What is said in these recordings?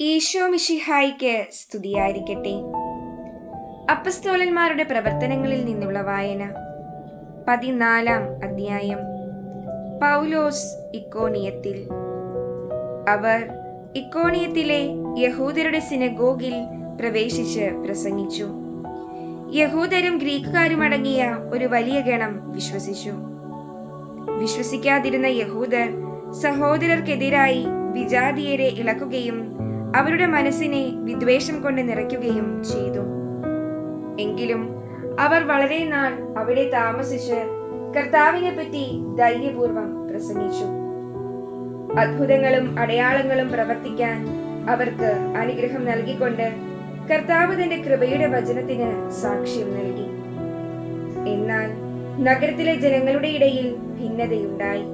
ഈശോ മിശിഹായിക്ക് സ്തുതിയായിരിക്കട്ടെ. അപ്പസ്തോലന്മാരുടെ പ്രവർത്തനങ്ങളിൽ നിന്നുള്ള വായന. 14-ാം അധ്യായം. പൗലോസ് ഇക്കോണിയത്തിൽ. അവർ ഇക്കോണിയത്തിലെ യഹൂദരുടെ സിനഗോഗിൽ പ്രവേശിച്ച് പ്രസംഗിച്ചു. യഹൂദരും ഗ്രീക്കുകാരും അടങ്ങിയ ഒരു വലിയ ഗണം വിശ്വസിച്ചു. വിശ്വസിക്കാതിരുന്ന യഹൂദർ സഹോദരർക്കെതിരായി വിജാതീയരെ ഇളക്കുകയും അവരുടെ മനസ്സിനെ വിദ്വേഷം കൊണ്ട് നിറയ്ക്കുകയും ചെയ്തു. എങ്കിലും അവർ വളരെ നാൾ അവിടെ താമസിച്ച് കർത്താവിനെ പറ്റി ധൈര്യപൂർവം പ്രസംഗിച്ചു. അത്ഭുതങ്ങളും അടയാളങ്ങളും പ്രവർത്തിക്കാൻ അവർക്ക് അനുഗ്രഹം നൽകിക്കൊണ്ട് കർത്താവ് തന്റെ കൃപയുടെ വചനത്തിന് സാക്ഷ്യം നൽകി. എന്നാൽ നഗരത്തിലെ ജനങ്ങളുടെ ഇടയിൽ ഭിന്നതയുണ്ടായി.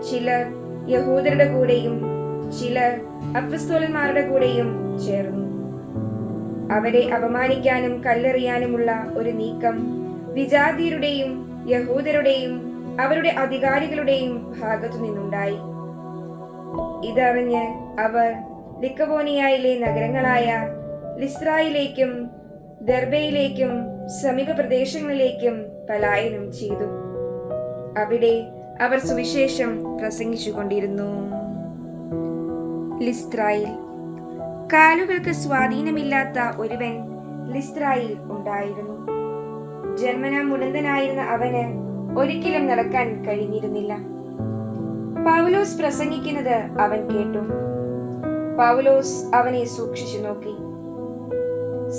ചിലർ യഹൂദരുടെ കൂടെയും ചിലർ അപ്പസ്തോലന്മാരുടെ കൂടെയും ചേർന്നു. അവരെ അപമാനിക്കാനും കല്ലെറിയാനുമുള്ള ഒരു നീക്കം വിജാതീയരുടെയും യഹൂദരുടെയും അവരുടെ അധികാരികളുടെയും ഭാഗത്തു നിന്നുണ്ടായി. ഇതറിഞ്ഞ് അവർ ലിക്കവോനിയയിലെ നഗരങ്ങളായ ലിസ്ത്രായിലേക്കും ദെർബയിലേക്കും സമീപ പ്രദേശങ്ങളിലേക്കും പലായനം ചെയ്തു. അവിടെ അവർ സുവിശേഷം പ്രസംഗിച്ചുകൊണ്ടിരുന്നു. ലിസ്ത്രായിൽ. കാലുകൾക്ക് സ്വാധീനമില്ലാത്ത ഒരുവൻ ലിസ്ത്രായിൽ ഉണ്ടായിരുന്നു. ജന്മനാ മുടന്തനായിരുന്ന അവന് ഒരിക്കലും നടക്കാൻ കഴിഞ്ഞിരുന്നില്ല. പൗലോസ് പ്രസംഗിക്കുന്നത് അവൻ കേട്ടു. പൗലോസ് അവനെ സൂക്ഷിച്ചു നോക്കി.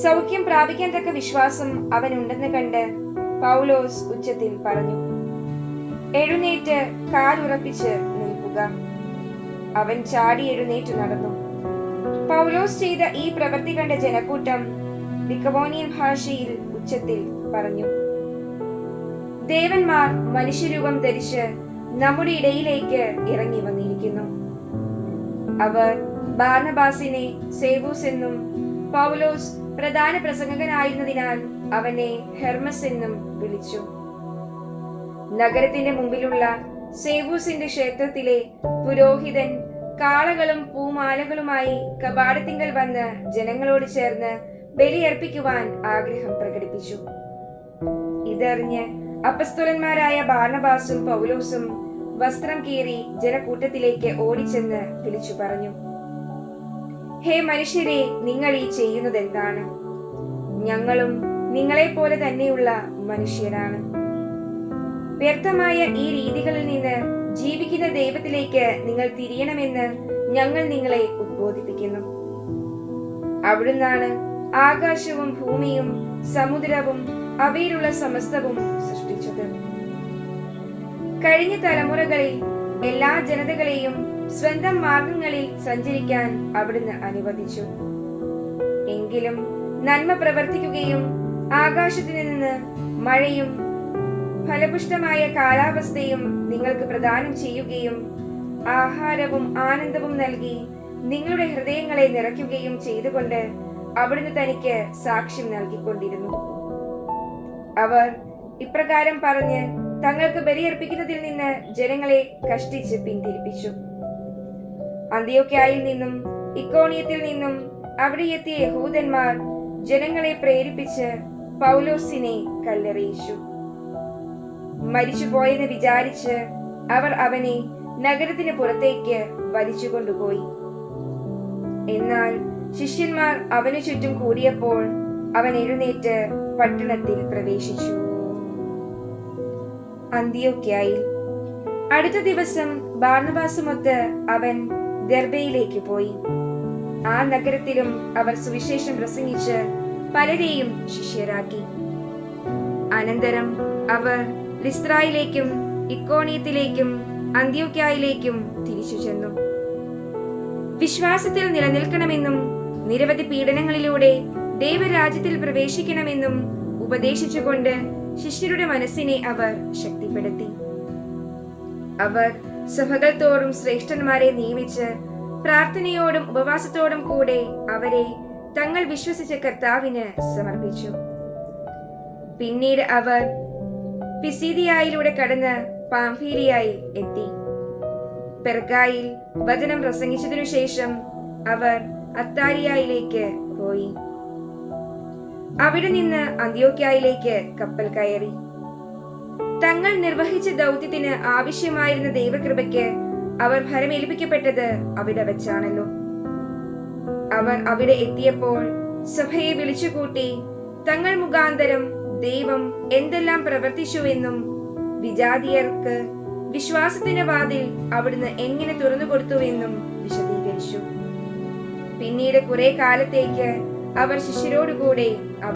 സൗഖ്യം പ്രാപിക്കാൻ തക്ക വിശ്വാസം അവനുണ്ടെന്ന് കണ്ട് പൗലോസ് ഉച്ചത്തിൽ പറഞ്ഞു, എഴുന്നേറ്റ് കാലുറപ്പിച്ച് നിൽക്കുക. അവൻ ചാടി എഴുന്നേറ്റ് നടന്നു. പൗലോസ് ചെയ്ത ഈ പ്രവൃത്തി കണ്ട ജനക്കൂട്ടം ലിക്കവോനിയൻ ഭാഷയിൽ ഉച്ചത്തിൽ പറഞ്ഞു, ദേവന്മാർ മനുഷ്യരൂപം ധരിച്ച് നമ്മുടെ ഇടയിലേക്ക് ഇറങ്ങി വന്നിരിക്കുന്നു. അവർ ബാർനബാസിനെ സേവൂസ് എന്നും പൗലോസ് പ്രധാന പ്രസംഗകനായിരുന്നതിനാൽ അവനെ ഹെർമസ് എന്നും വിളിച്ചു. നഗരത്തിന്റെ മുമ്പിലുള്ള സേവൂസിന്റെ ക്ഷേത്രത്തിലെ പുരോഹിതൻ കാളകളും പൂമാലകളുമായി കവാടത്തിങ്കൽ വന്ന് ജനങ്ങളോട് ചേർന്ന് ബലിയർപ്പിക്കുവാൻ ആഗ്രഹം പ്രകടിപ്പിച്ചു. ഇതറിഞ്ഞ് അപ്പസ്തോലന്മാരായ ബാർനബാസും പൗലോസും വസ്ത്രം കീറി ജനക്കൂട്ടത്തിലേക്ക് ഓടിച്ചെന്ന് വിളിച്ചു പറഞ്ഞു, ഹേ മനുഷ്യരെ, നിങ്ങൾ ഈ ചെയ്യുന്നത് എന്താണ്? ഞങ്ങളും നിങ്ങളെപ്പോലെ തന്നെയുള്ള മനുഷ്യരാണ്. വ്യർത്ഥമായ ഈ രീതികളിൽ നിന്ന് ജീവിക്കുന്ന ദൈവത്തിലേക്ക് നിങ്ങൾ തിരിയണമെന്ന് ഞങ്ങൾ നിങ്ങളെ ഉദ്ബോധിപ്പിക്കുന്നു. അവിടുന്നാണ് ആകാശവും ഭൂമിയും സമുദ്രവും അവയിലുള്ള സമസ്തവും സൃഷ്ടിച്ചത്. കഴിഞ്ഞ തലമുറകളിൽ എല്ലാ ജനതകളെയും സ്വന്തം മാർഗങ്ങളിൽ സഞ്ചരിക്കാൻ അവിടുന്ന് അനുവദിച്ചു. എങ്കിലും നന്മ പ്രവർത്തിക്കുകയും ആകാശത്തു നിന്ന് മഴയും ഫലപുഷ്ടമായ കാലാവസ്ഥയും നിങ്ങൾക്ക് പ്രദാനം ചെയ്യുകയും ആഹാരവും ആനന്ദവും നൽകി നിങ്ങളുടെ ഹൃദയങ്ങളെ നിറയ്ക്കുകയും ചെയ്തുകൊണ്ട് അവിടുന്ന് തനിക്ക് സാക്ഷ്യം നൽകിക്കൊണ്ടിരുന്നു. അവർ ഇപ്രകാരം പറഞ്ഞ് തങ്ങൾക്ക് ബലിയർപ്പിക്കുന്നതിൽ നിന്ന് ജനങ്ങളെ കഷ്ടിച്ച് പിന്തിരിപ്പിച്ചു. അന്ത്യോക്യയിൽ നിന്നും ഇക്കോണിയത്തിൽ നിന്നും അവിടെ എത്തിയ യഹൂദന്മാർ ജനങ്ങളെ പ്രേരിപ്പിച്ച് പൗലോസിനെ കല്ലെറിയിച്ചു. മരിച്ചുപോയെന്ന് വിചാരിച്ച് അവർ അവനെ നഗരത്തിന് പുറത്തേക്ക് വലിച്ചുകൊണ്ടുപോയി. എന്നാൽ ശിഷ്യന്മാർ അവനു ചുറ്റും കൂടിയപ്പോൾ അവൻ എഴുന്നേറ്റ് പട്ടണത്തിൽ പ്രവേശിച്ചു. അന്ത്യോക്യയിൽ. അടുത്ത ദിവസം ബാർനബാസുമൊത്ത് അവൻ ദെർബയിലേക്ക് പോയി. ആ നഗരത്തിലും അവർ സുവിശേഷം പ്രസംഗിച്ച് പലരെയും ശിഷ്യരാക്കി. അനന്തരം അവർ ലിസ്ത്രായിലേക്കും ഇക്കോണിയത്തിലേക്കും അന്ത്യോക്യയിലേക്കും തിരിച്ചു ചെന്നു. വിശ്വാസത്തിൽ നിലനിൽക്കണമെന്നും നിരവധി പീഡനങ്ങളിലൂടെ ദൈവരാജ്യത്തിൽ പ്രവേശിക്കണമെന്നും ഉപദേശിച്ചുകൊണ്ട് ശിഷ്യരുടെ മനസ്സിനെ അവർ ശക്തിപ്പെടുത്തി. അവർ സഭകൾ തോറും ശ്രേഷ്ഠന്മാരെ നിയമിച്ച് പ്രാർത്ഥനയോടും ഉപവാസത്തോടും കൂടെ അവരെ തങ്ങൾ വിശ്വസിച്ച കർത്താവിന് സമർപ്പിച്ചു. പിന്നീട് അവർ പിസീദിയയിലൂടെ കടന്ന് പാംഫീലിയയിൽ എത്തി. പെർഗായിൽ വചനം പ്രസംഗിച്ചതിനു ശേഷം അവർ അത്താരിയയിലേക്ക് പോയി. അവിടെ നിന്ന് അന്ത്യോക്യയിലേക്ക് കപ്പൽ കയറി. തങ്ങൾ നിർവഹിച്ച ദൗത്യത്തിന് ആവശ്യമായിരുന്ന ദൈവകൃപയ്ക്ക് അവർ ഭരമേൽപ്പിക്കപ്പെട്ടത് അവിടെ വെച്ചാണല്ലോ. അവർ അവിടെ എത്തിയപ്പോൾ സഭയെ വിളിച്ചുകൂട്ടി തങ്ങൾ മുഖാന്തരം ദൈവം എന്തെല്ലാം പ്രവർത്തിച്ചുവെന്നും വിജാതിയർക്ക് വിശ്വാസത്തിന്റെ വാതിൽ അവിടുന്ന് എങ്ങനെ തുറന്നു കൊടുത്തുവെന്നും വിശദീകരിച്ചു. പിന്നീട് കുറെ കാലത്തേക്ക് അവർ ശിഷ്യരോടുകൂടെ